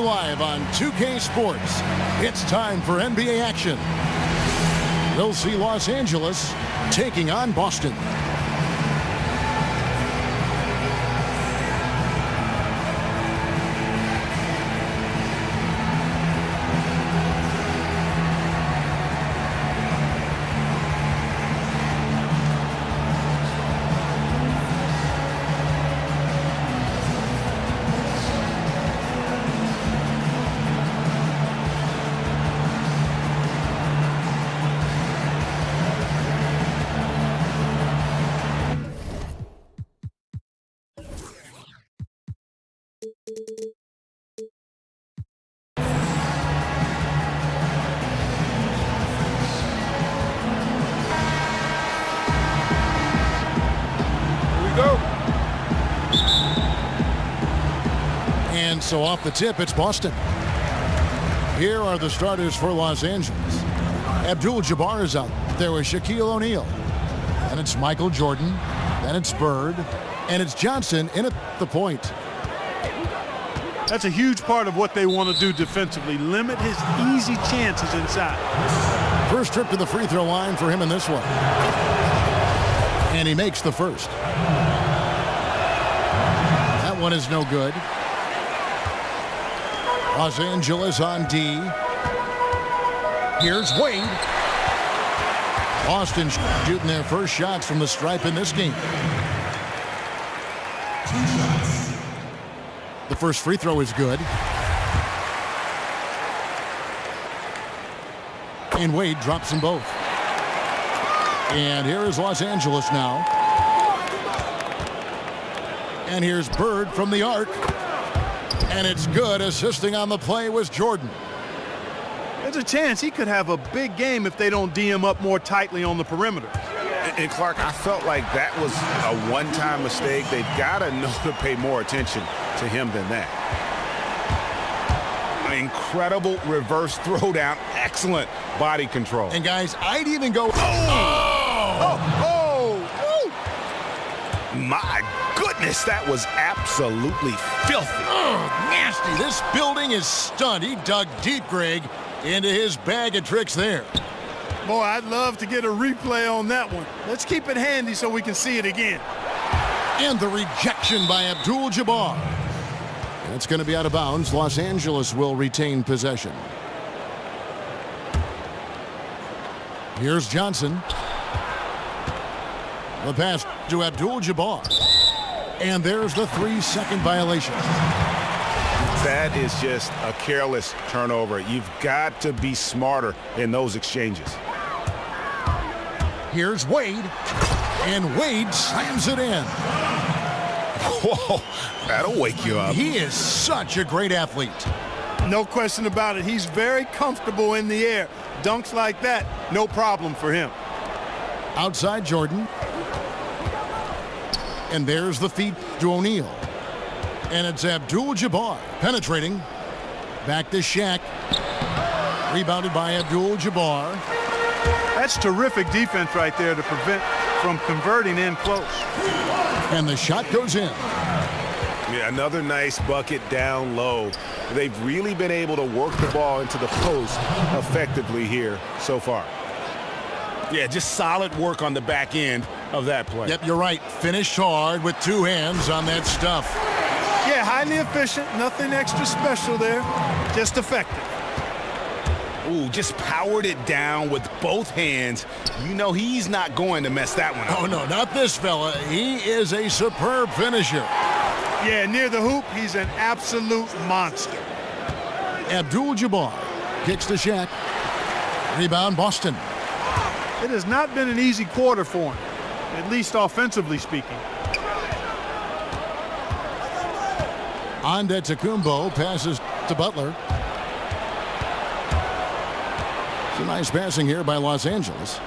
live on 2K Sports. It's time for NBA action. We'll see Los Angeles taking on Boston. And so off the tip, it's Boston. Here are the starters for Los Angeles. Abdul-Jabbar is out there with Shaquille O'Neal. And it's Michael Jordan. Then it's Bird. And it's Johnson in at the point. That's a huge part of what they want to do defensively. Limit his easy chances inside. First trip to the free throw line for him in this one. And he makes the first. That one is no good. Los Angeles on D. Here's Wade. Boston shooting their first shots from the stripe in this game. The first free throw is good. And Wade drops them both. And here is Los Angeles now. And here's Bird from the arc. And it's good. Assisting on the play was Jordan. There's a chance he could have a big game if they don't D him up more tightly on the perimeter. And Clark, I felt like that was a one-time mistake. They've got to know to pay more attention to him than that. An incredible reverse throwdown. Excellent body control. And guys, I'd even go... My goodness, that was absolutely filthy. Nasty. This building is stunned. He dug deep, Greg, into his bag of tricks there. Boy, I'd love to get a replay on that one. Let's keep it handy so we can see it again. And the rejection by Abdul-Jabbar. That's going to be out of bounds. Los Angeles will retain possession. Here's Johnson. The pass to Abdul-Jabbar. And there's the 3-second violation. That is just a careless turnover. You've got to be smarter in those exchanges. Here's Wade. And Wade slams it in. Whoa, that'll wake you up. He is such a great athlete. No question about it. He's very comfortable in the air. Dunks like that, no problem for him. Outside Jordan. And there's the feed to O'Neal. And it's Abdul-Jabbar penetrating. Back to Shaq. Rebounded by Abdul-Jabbar. That's terrific defense right there to prevent from converting in close. And the shot goes in. Yeah, another nice bucket down low. They've really been able to work the ball into the post effectively here so far. Yeah, just solid work on the back end of that play. Yep, you're right. Finished hard with two hands on that stuff. Yeah, highly efficient. Nothing extra special there. Just effective. Ooh, just powered it down with both hands. You know he's not going to mess that one up. Oh, no, not this fella. He is a superb finisher. Yeah, near the hoop, he's an absolute monster. Abdul-Jabbar kicks to Shaq. Rebound, Boston. It has not been an easy quarter for him, at least offensively speaking. Antetokounmpo passes to Butler. Some nice passing here by Los Angeles.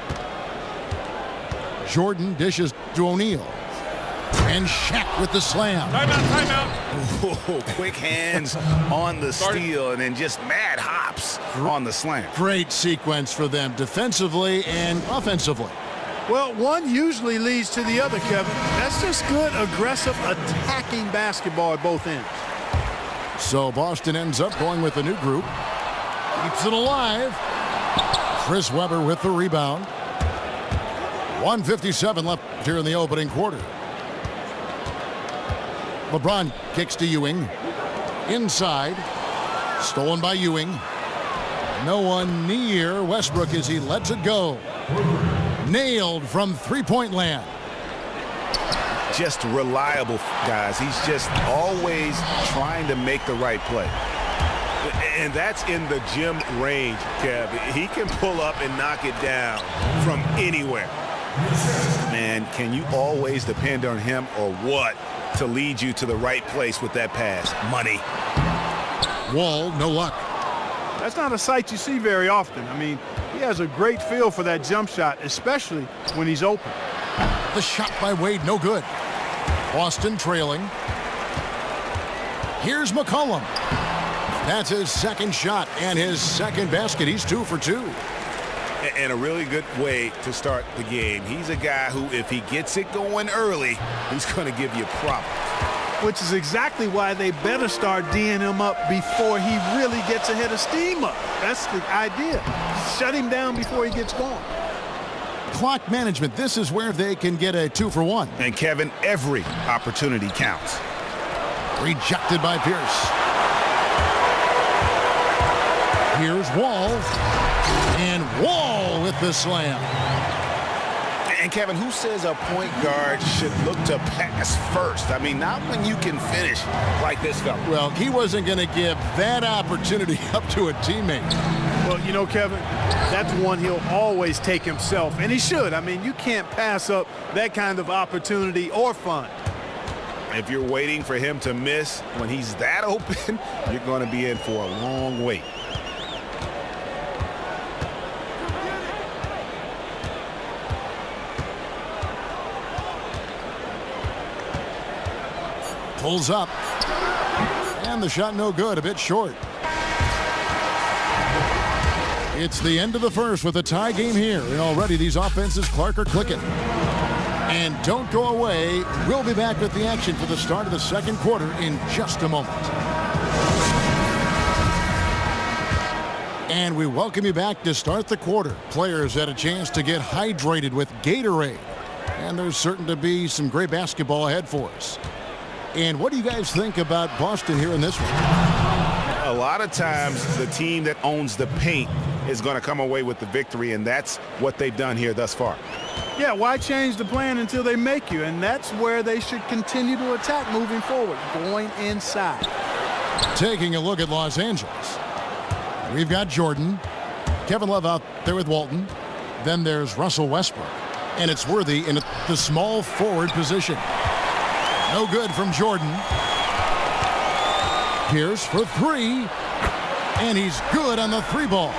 Jordan dishes to O'Neal. And Shaq with the slam. Timeout. Whoa, quick hands on the steal and then just mad hops on the slam. Great sequence for them defensively and offensively. Well, one usually leads to the other, Kevin. That's just good, aggressive, attacking basketball at both ends. So Boston ends up going with a new group. Keeps it alive. Chris Webber with the rebound. 1:57 left here in the opening quarter. LeBron kicks to Ewing. Inside. Stolen by Ewing. No one near Westbrook as he lets it go. Nailed from three-point land. Just reliable, guys. He's just always trying to make the right play. And that's in the gym range, Kev. He can pull up and knock it down from anywhere. Man, can you always depend on him or what to lead you to the right place with that pass? Money. Wall, no luck. That's not a sight you see very often. I mean, he has a great feel for that jump shot, especially when he's open. The shot by Wade, no good. Boston trailing. Here's McCollum. That's his second shot and his second basket. He's 2 for 2. And a really good way to start the game. He's a guy who, if he gets it going early, he's going to give you problems. Which is exactly why they better start D'ing him up before he really gets a head of steam up. That's the idea. Shut him down before he gets going. Clock management. This is where they can get a 2 for 1. And Kevin, every opportunity counts. Rejected by Pierce. Here's Wall. And Wall with the slam. And Kevin, who says a point guard should look to pass first? I mean, not when you can finish like this fella. Well, he wasn't going to give that opportunity up to a teammate. Well, you know, Kevin, that's one he'll always take himself, and he should. I mean, you can't pass up that kind of opportunity or fun. If you're waiting for him to miss when he's that open, you're going to be in for a long wait. Pulls up. And the shot no good, a bit short. It's the end of the first with a tie game here. And already these offenses, Clark, are clicking. And don't go away. We'll be back with the action for the start of the second quarter in just a moment. And we welcome you back to start the quarter. Players had a chance to get hydrated with Gatorade. And there's certain to be some great basketball ahead for us. And what do you guys think about Boston here in this one? A lot of times the team that owns the paint is going to come away with the victory, and that's what they've done here thus far. Yeah, why change the plan until they make you? And that's where they should continue to attack moving forward, going inside. Taking a look at Los Angeles. We've got Jordan. Kevin Love out there with Walton. Then there's Russell Westbrook. And it's Worthy in the small forward position. No good from Jordan. Pierce for 3. And he's good on the 3 ball.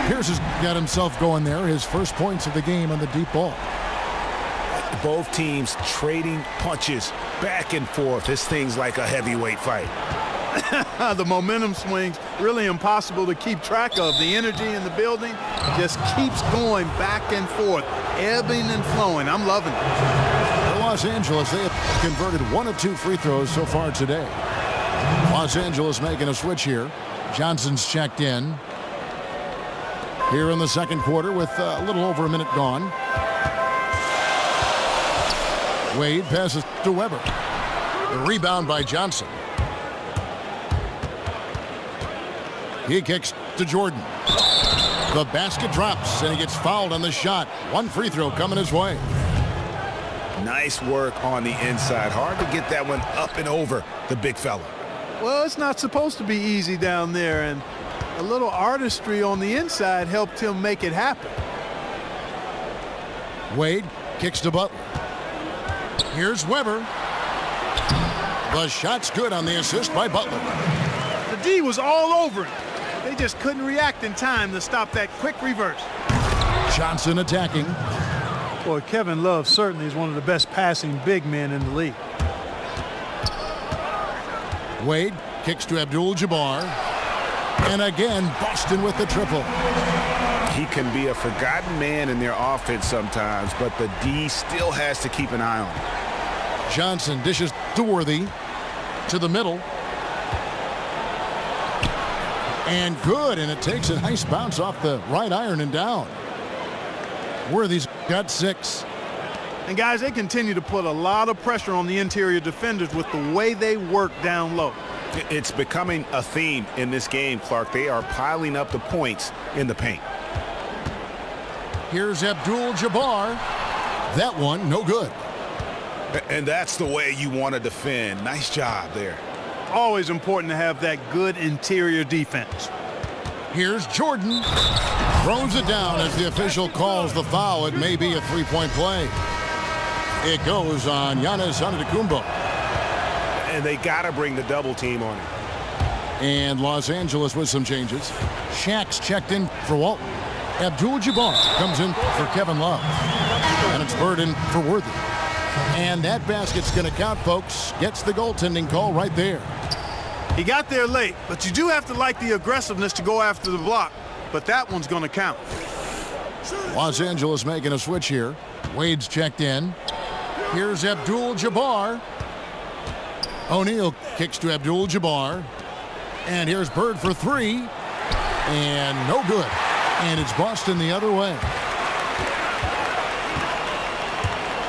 Pierce has got himself going there. His first points of the game on the deep ball. Both teams trading punches back and forth. This thing's like a heavyweight fight. The momentum swings really impossible to keep track of. The energy in the building just keeps going back and forth, ebbing and flowing. I'm loving it. Los Angeles, they have converted 1 of 2 free throws so far today. Los Angeles making a switch here. Johnson's checked in. Here in the second quarter with a little over a minute gone. Wade passes to Webber. The rebound by Johnson. He kicks to Jordan. The basket drops and he gets fouled on the shot. 1 free throw coming his way. Nice work on the inside. Hard to get that one up and over the big fella. Well, it's not supposed to be easy down there, and a little artistry on the inside helped him make it happen. Wade kicks to Butler. Here's Webber. The shot's good on the assist by Butler. The D was all over him. They just couldn't react in time to stop that quick reverse. Johnson attacking. Boy, Kevin Love certainly is one of the best passing big men in the league. Wade kicks to Abdul-Jabbar. And again, Boston with the triple. He can be a forgotten man in their offense sometimes, but the D still has to keep an eye on him. Johnson dishes to Worthy. To the middle. And good, and it takes a nice bounce off the right iron and down. Worthy's got 6. And guys, they continue to put a lot of pressure on the interior defenders with the way they work down low. It's becoming a theme in this game, Clark. They are piling up the points in the paint. Here's Abdul-Jabbar. That one, no good. And that's the way you want to defend. Nice job there. Always important to have that good interior defense. Here's Jordan. Throws it down as the official calls the foul. It may be a three-point play. It goes on Giannis Antetokounmpo. And they got to bring the double team on him. And Los Angeles with some changes. Shaq's checked in for Walton. Abdul-Jabbar comes in for Kevin Love. And it's Bird in for Worthy. And that basket's going to count, folks. Gets the goaltending call right there. He got there late, but you do have to like the aggressiveness to go after the block. But that one's going to count. Los Angeles making a switch here. Wade's checked in. Here's Abdul-Jabbar. O'Neal kicks to Abdul-Jabbar. And here's Bird for 3. And no good. And it's Boston the other way.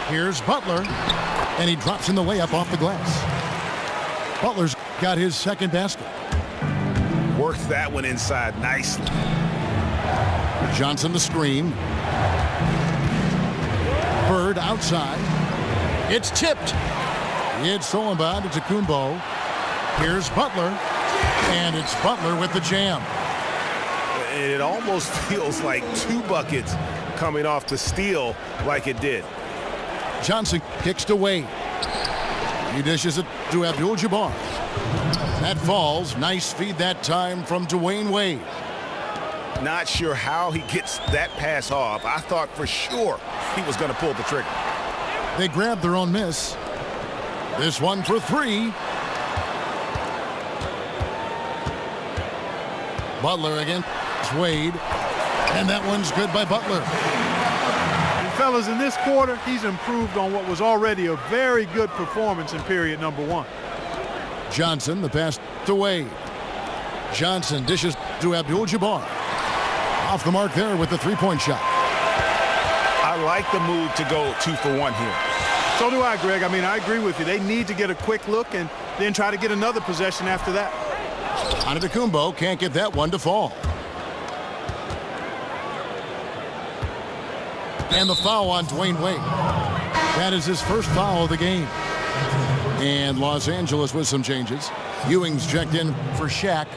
Here's Butler. And he drops in the layup off the glass. Butler's got his second basket. Works that one inside nicely. Johnson the screen. Bird outside. It's tipped. It's stolen by Antetokounmpo. Here's Butler. And it's Butler with the jam. It almost feels like 2 buckets coming off the steal like it did. Johnson kicks to Wade. He dishes it to Abdul-Jabbar. That falls. Nice feed that time from Dwayne Wade. Not sure how he gets that pass off. I thought for sure he was going to pull the trigger. They grab their own miss. This one for 3. Butler against Wade. And that one's good by Butler. And fellas, in this quarter, he's improved on what was already a very good performance in period number 1. Johnson, the pass to Wade. Johnson dishes to Abdul-Jabbar. Off the mark there with the three-point shot. I like the move to go 2 for 1 here. So do I, Greg. I mean, I agree with you. They need to get a quick look and then try to get another possession after that. Antetokounmpo can't get that one to fall. And the foul on Dwayne Wade. That is his first foul of the game. And Los Angeles with some changes. Ewing's checked in for Shaq.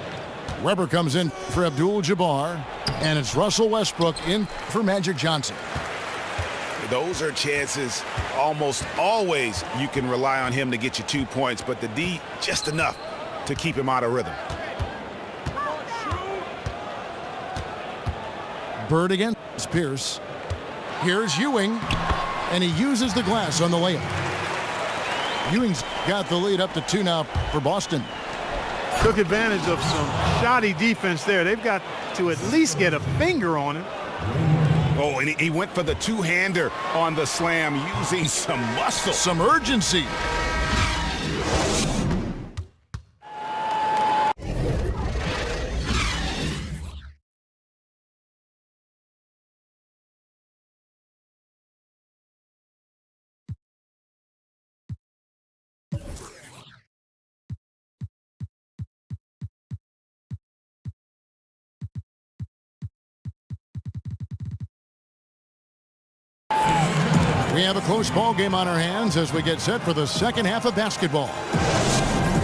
Weber comes in for Abdul-Jabbar. And it's Russell Westbrook in for Magic Johnson. Those are chances almost always you can rely on him to get you 2 points, but the D just enough to keep him out of rhythm. Bird against Pierce. Here's Ewing, and he uses the glass on the layup. Ewing's got the lead up to 2 now for Boston. Took advantage of some shoddy defense there. They've got to at least get a finger on it. Oh, and he went for the two-hander on the slam using some muscle. Some urgency. We have a close ball game on our hands as we get set for the second half of basketball.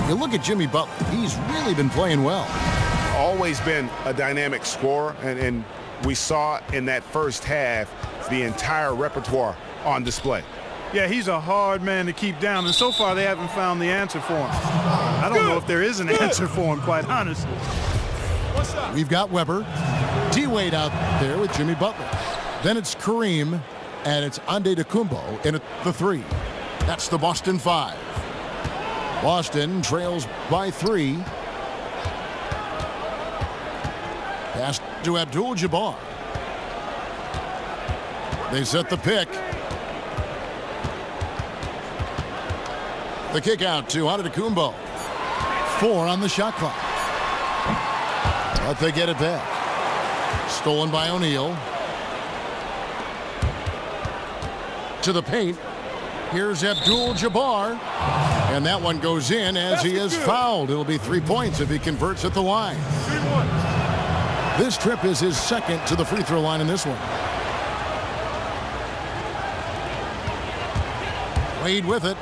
You look at Jimmy Butler. He's really been playing well. Always been a dynamic scorer, and we saw in that first half the entire repertoire on display. Yeah, he's a hard man to keep down, and so far they haven't found the answer for him. I don't know if there is an answer for him, quite honestly. We've got Weber, D-Wade out there with Jimmy Butler. Then it's Kareem. And it's Antetokounmpo in at the 3. That's the Boston 5. Boston trails by 3. Pass to Abdul-Jabbar. They set the pick. The kick out to Antetokounmpo. 4 on the shot clock. But they get it back. Stolen by O'Neal. To the paint. Here's Abdul-Jabbar. And that one goes in as he is fouled. It'll be 3 points if he converts at the line. This trip is his second to the free throw line in this one. Wade with it.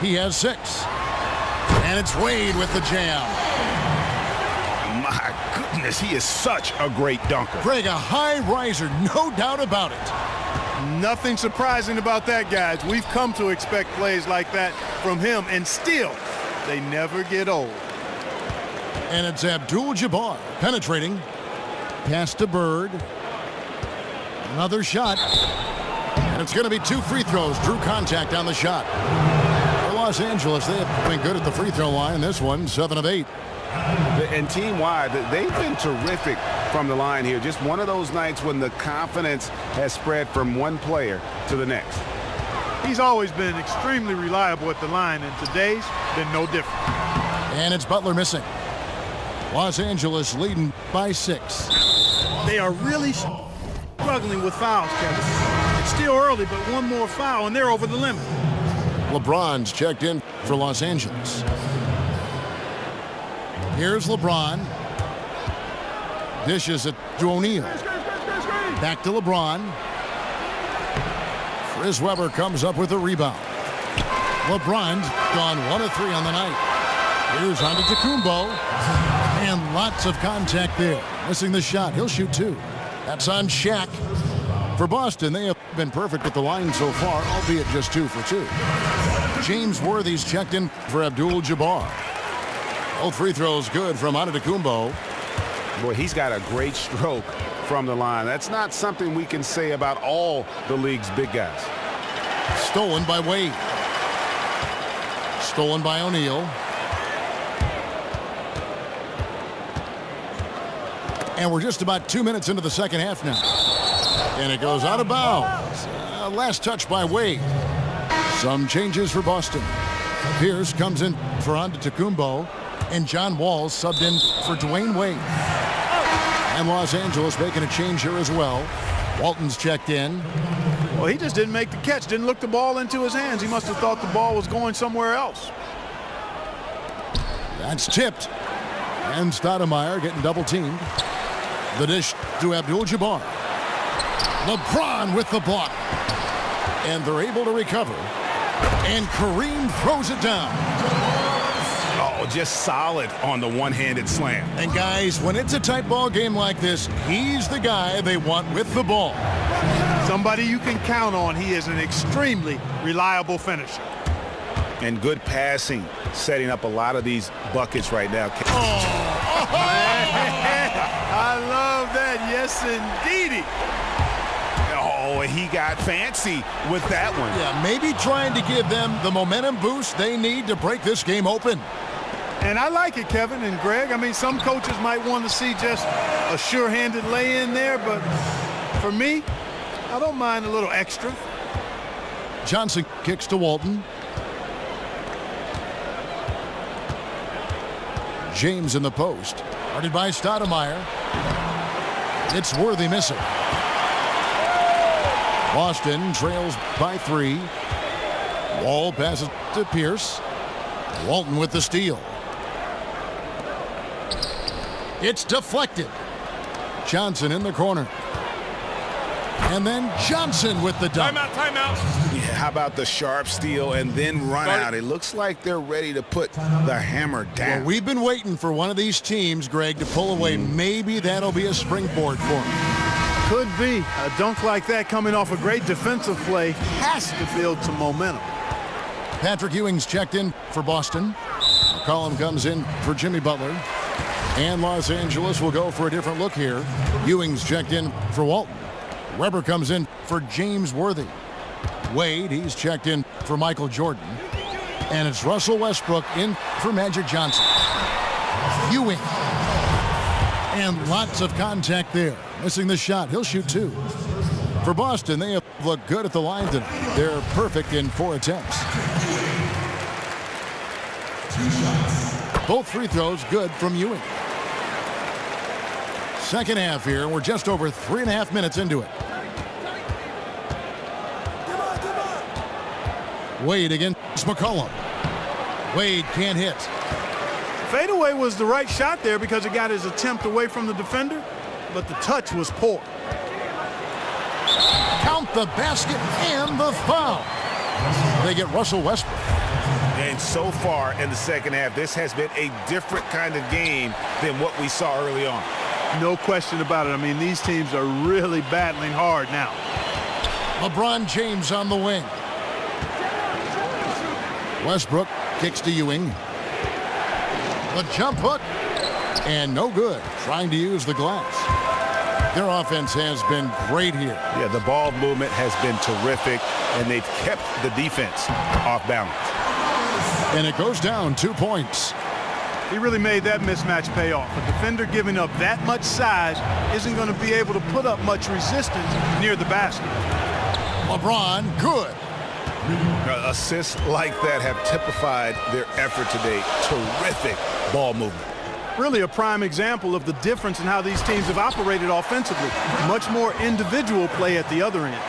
He has 6. And it's Wade with the jam. My goodness, he is such a great dunker. Greg, a high riser, no doubt about it. Nothing surprising about that, guys. We've come to expect plays like that from him, and still, they never get old. And it's Abdul-Jabbar penetrating. Pass to Bird. Another shot. And it's going to be 2 free throws. Drew contact on the shot. For Los Angeles, they have been good at the free throw line. This one, 7 of 8. And team-wide, they've been terrific from the line here. Just one of those nights when the confidence has spread from one player to the next. He's always been extremely reliable at the line, and today's been no different. And it's Butler missing. Los Angeles leading by 6. They are really struggling with fouls, Kevin. It's still early, but one more foul, and they're over the limit. LeBron's checked in for Los Angeles. Here's LeBron. Dishes it to O'Neal. Back to LeBron. Chris Webber comes up with a rebound. LeBron's gone 1 of 3 on the night. Here's Antetokounmpo. And lots of contact there. Missing the shot. He'll shoot 2. That's on Shaq. For Boston, they have been perfect with the line so far, albeit just 2 for 2. James Worthy's checked in for Abdul-Jabbar. Both free throws good from Antetokounmpo. Boy, he's got a great stroke from the line. That's not something we can say about all the league's big guys. Stolen by Wade. Stolen by O'Neal. And we're just about 2 minutes into the second half now. And it goes out of bounds. Last touch by Wade. Some changes for Boston. Pierce comes in for Antetokounmpo. And John Wall subbed in for Dwayne Wade. And Los Angeles making a change here as well. Walton's checked in. Well, he just didn't make the catch, didn't look the ball into his hands. He must have thought the ball was going somewhere else. That's tipped. And Stoudemire getting double teamed. The dish to Abdul-Jabbar. LeBron with the block. And they're able to recover. And Kareem throws it down. Oh, just solid on the one-handed slam. And guys, when it's a tight ball game like this, he's the guy they want with the ball. Somebody you can count on. He is an extremely reliable finisher. And good passing, setting up a lot of these buckets right now. I love that. Yes, indeedy. Oh, he got fancy with that one. Yeah, maybe trying to give them the momentum boost they need to break this game open. And I like it, Kevin and Greg. I mean, some coaches might want to see just a sure-handed lay-in there, but for me, I don't mind a little extra. Johnson kicks to Walton. James in the post. Guarded by Stoudemire. It's Worthy missing. Boston trails by 3. Wall passes to Pierce. Walton with the steal. It's deflected. Johnson in the corner. And then Johnson with the dunk. Timeout. Yeah, how about the sharp steal and then run out? It looks like they're ready to put the hammer down. Well, we've been waiting for one of these teams, Greg, to pull away. Maybe that'll be a springboard for them. Could be. A dunk like that coming off a great defensive play has to build some momentum. Patrick Ewing's checked in for Boston. McCollum comes in for Jimmy Butler. And Los Angeles will go for a different look here. Ewing's checked in for Walton. Webber comes in for James Worthy. Wade, he's checked in for Michael Jordan. And it's Russell Westbrook in for Magic Johnson. Ewing. And lots of contact there. Missing the shot. He'll shoot 2. For Boston, they have looked good at the line tonight. They're perfect in 4 attempts. Both free throws good from Ewing. Second half here. We're just over 3.5 minutes into it. Wade against McCollum. Wade can't hit. Fadeaway was the right shot there because it got his attempt away from the defender, but the touch was poor. Count the basket and the foul. They get Russell Westbrook. And so far in the second half, this has been a different kind of game than what we saw early on. No question about it. I mean, these teams are really battling hard now. LeBron James on the wing. Westbrook kicks to Ewing. The jump hook. And no good. Trying to use the glass. Their offense has been great here. Yeah, the ball movement has been terrific, and they've kept the defense off balance. And it goes down 2 points. He really made that mismatch pay off. A defender giving up that much size isn't going to be able to put up much resistance near the basket. LeBron, good. Assists like that have typified their effort today. Terrific ball movement. Really a prime example of the difference in how these teams have operated offensively. Much more individual play at the other end.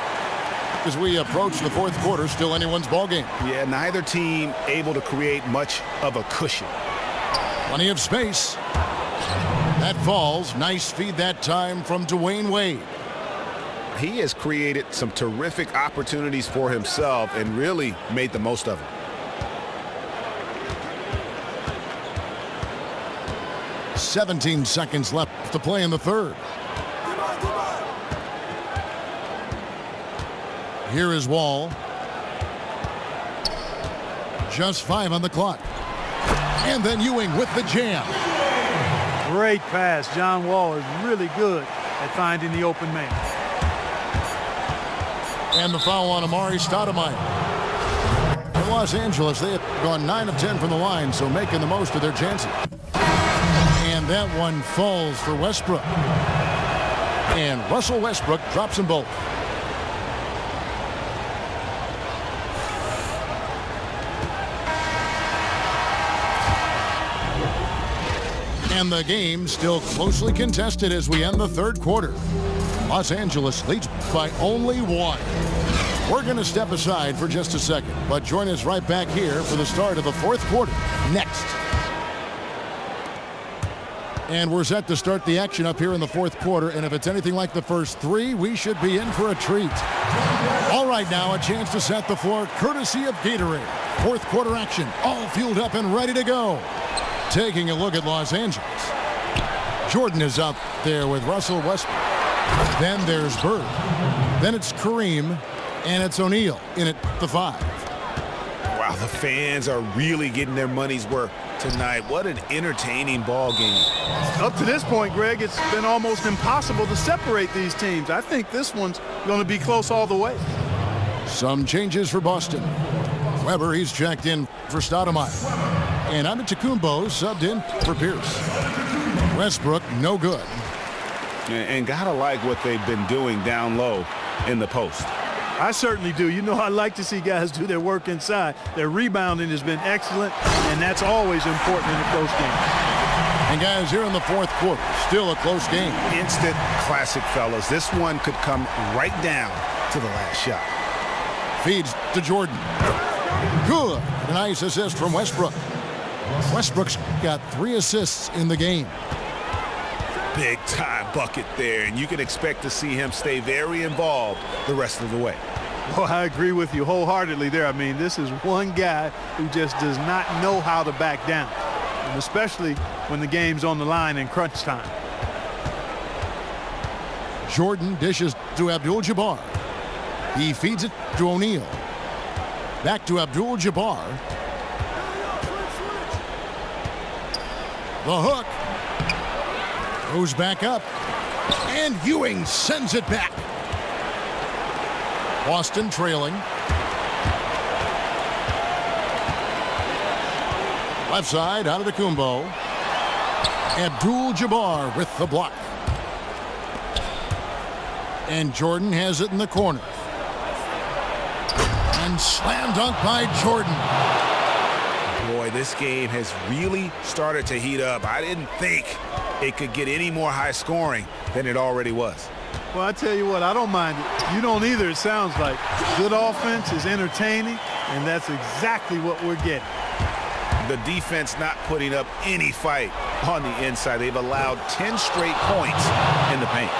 As we approach the fourth quarter, still anyone's ball game. Yeah, neither team able to create much of a cushion. Plenty of space. That falls. Nice feed that time from Dwayne Wade. He has created some terrific opportunities for himself and really made the most of them. "17 seconds left to play in the third. Here is Wall. Just 5 on the clock. And then Ewing with the jam. Great pass. John Wall is really good at finding the open man. And the foul on Amari Stoudemire. In Los Angeles, they have gone 9 of 10 from the line, so making the most of their chances. And that one falls for Westbrook. And Russell Westbrook drops them both. And the game still closely contested as we end the third quarter. Los Angeles leads by only 1. We're going to step aside for just a second, but join us right back here for the start of the fourth quarter next. And we're set to start the action up here in the fourth quarter, and if it's anything like the first 3, we should be in for a treat. All right, now a chance to set the floor courtesy of Gatorade. Fourth quarter action, all fueled up and ready to go. Taking a look at Los Angeles. Jordan is out there with Russell Westbrook. Then there's Bird. Then it's Kareem, and it's O'Neal in at the 5. Wow, the fans are really getting their money's worth tonight. What an entertaining ball game. Up to this point, Greg, it's been almost impossible to separate these teams. I think this one's going to be close all the way. Some changes for Boston. Weber, he's checked in for Stoudemire. And Antetokounmpo subbed in for Pierce. Westbrook, no good. And gotta like what they've been doing down low in the post. I certainly do. You know, I like to see guys do their work inside. Their rebounding has been excellent, and that's always important in a close game. And guys, here in the fourth quarter, still a close game. Instant classic, fellas. This one could come right down to the last shot. Feeds to Jordan. Good. A nice assist from Westbrook. Westbrook's got 3 assists in the game. Big time bucket there, and you can expect to see him stay very involved the rest of the way. Well, I agree with you wholeheartedly there. I mean, this is one guy who just does not know how to back down, and especially when the game's on the line in crunch time. Jordan dishes to Abdul-Jabbar. He feeds it to O'Neal. Back to Abdul-Jabbar. The hook. Goes back up. And Ewing sends it back. Boston trailing. Left side, out of the Antetokounmpo. Abdul-Jabbar with the block. And Jordan has it in the corner. And slam dunk by Jordan. Boy, this game has really started to heat up. I didn't think it could get any more high scoring than it already was. Well, I tell you what, I don't mind it. You don't either, it sounds like. Good offense is entertaining, and that's exactly what we're getting. The defense not putting up any fight on the inside. They've allowed 10 straight points in the paint.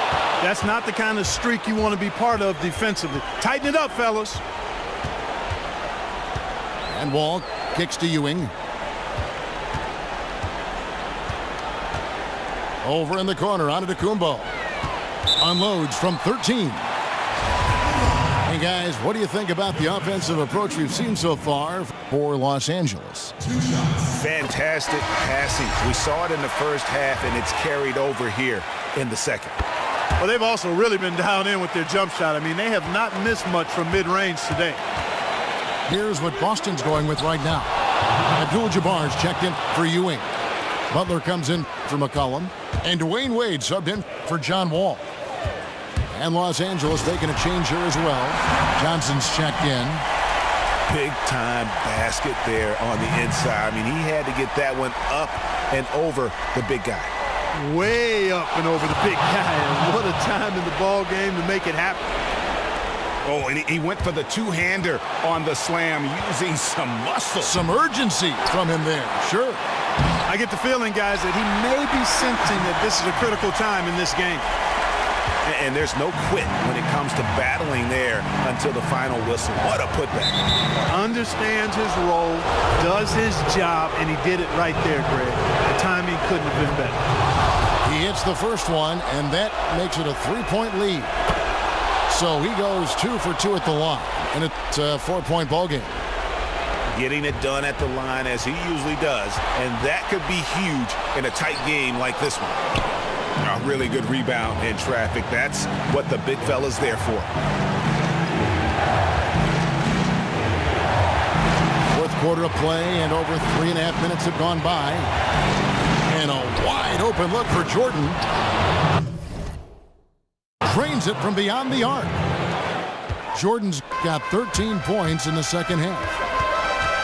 That's not the kind of streak you want to be part of defensively. Tighten it up, fellas. And Wall kicks to Ewing. Over in the corner, onto Kumbo. Unloads from 13. Hey guys, what do you think about the offensive approach we've seen so far for Los Angeles? Fantastic passing. We saw it in the first half, and it's carried over here in the second. Well, they've also really been down in with their jump shot. I mean, they have not missed much from mid-range today. Here's what Boston's going with right now. Abdul-Jabbar's checked in for Ewing. Butler comes in for McCollum. And Dwayne Wade subbed in for John Wall. And Los Angeles making a change here as well. Johnson's checked in. Big time basket there on the inside. I mean, he had to get that one up and over the big guy. Way up and over the big guy. And what a time in the ball game to make it happen. Oh, and he went for the two-hander on the slam, using some muscle. Some urgency from him there, sure. I get the feeling, guys, that he may be sensing that this is a critical time in this game. And there's no quit when it comes to battling there until the final whistle. What a putback. Understands his role, does his job, and he did it right there, Greg. The timing couldn't have been better. He hits the first one, and that makes it a 3-point lead. So he goes 2 for 2 at the line, and it's a 4-point ball game. Getting it done at the line as he usually does, and that could be huge in a tight game like this one. A really good rebound in traffic. That's what the big fella's there for. Fourth quarter of play, and over 3.5 minutes have gone by. And a wide open look for Jordan. Drains it from beyond the arc. Jordan's got 13 points in the second half.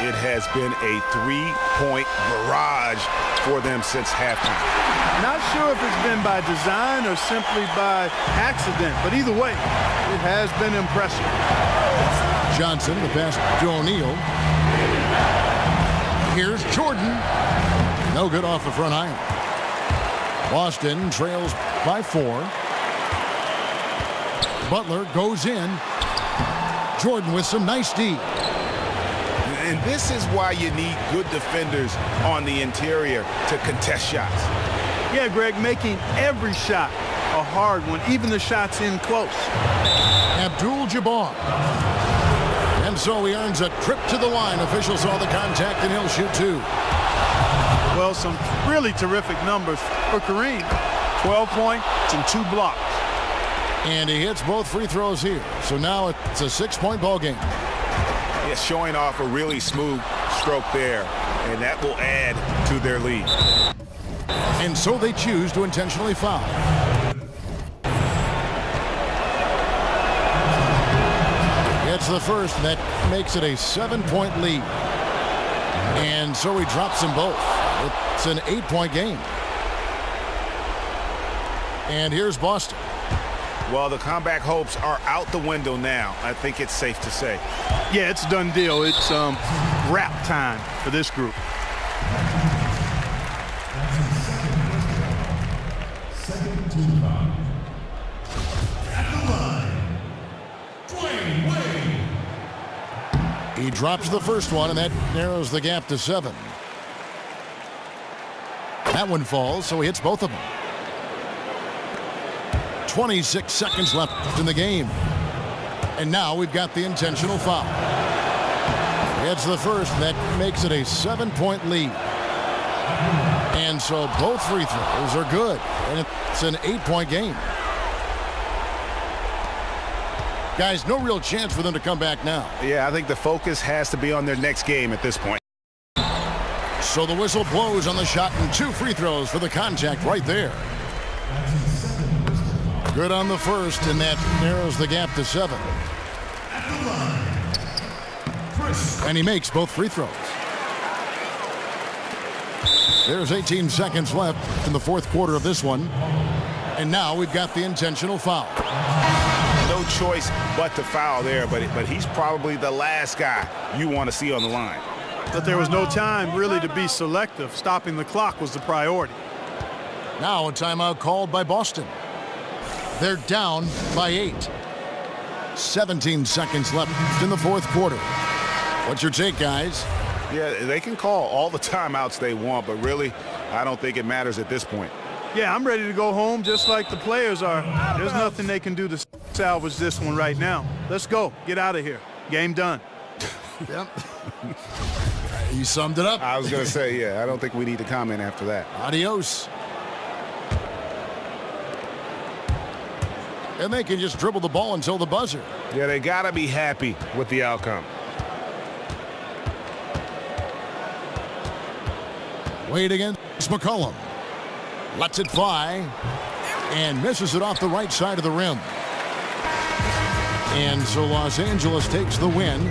It has been a 3-point barrage for them since halftime. Not sure if it's been by design or simply by accident, but either way, it has been impressive. Johnson, the pass to O'Neal. Here's Jordan. No good off the front iron. Boston trails by 4. Butler goes in. Jordan with some nice D. And this is why you need good defenders on the interior to contest shots. Yeah, Greg, making every shot a hard one, even the shots in close. Abdul-Jabbar. And so he earns a trip to the line. Officials saw the contact, and he'll shoot 2. Well, some really terrific numbers for Kareem. 12 points and 2 blocks. And he hits both free throws here. So now it's a 6-point ball game. Yeah, showing off a really smooth stroke there, and that will add to their lead. And so they choose to intentionally foul. It's the first, and that makes it a 7-point lead. And so he drops them both. It's an 8-point game. And here's Boston. Well, the comeback hopes are out the window now. I think it's safe to say. Yeah, it's a done deal. It's wrap time for this group. He drops the first one, and that narrows the gap to 7. That one falls, so he hits both of them. 26 seconds left in the game. And now we've got the intentional foul. It's the first. That makes it a 7-point lead. And so both free throws are good. And it's an 8-point game. Guys, no real chance for them to come back now. Yeah, I think the focus has to be on their next game at this point. So the whistle blows on the shot, and 2 free throws for the contact right there. Good on the first, and that narrows the gap to 7. And he makes both free throws. There's 18 seconds left in the fourth quarter of this one. And now we've got the intentional foul. No choice but to foul there, but he's probably the last guy you want to see on the line. But there was no time really to be selective. Stopping the clock was the priority. Now a timeout called by Boston. They're down by 8. 17 seconds left in the fourth quarter. What's your take, guys? Yeah, they can call all the timeouts they want, but really, I don't think it matters at this point. Yeah, I'm ready to go home just like the players are. There's nothing they can do to salvage this one right now. Let's go. Get out of here. Game done. Yep. You summed it up. I was going to say, yeah, I don't think we need to comment after that. Adios. And they can just dribble the ball until the buzzer. Yeah, they got to be happy with the outcome. Wade against McCollum. Lets it fly and misses it off the right side of the rim. And so Los Angeles takes the win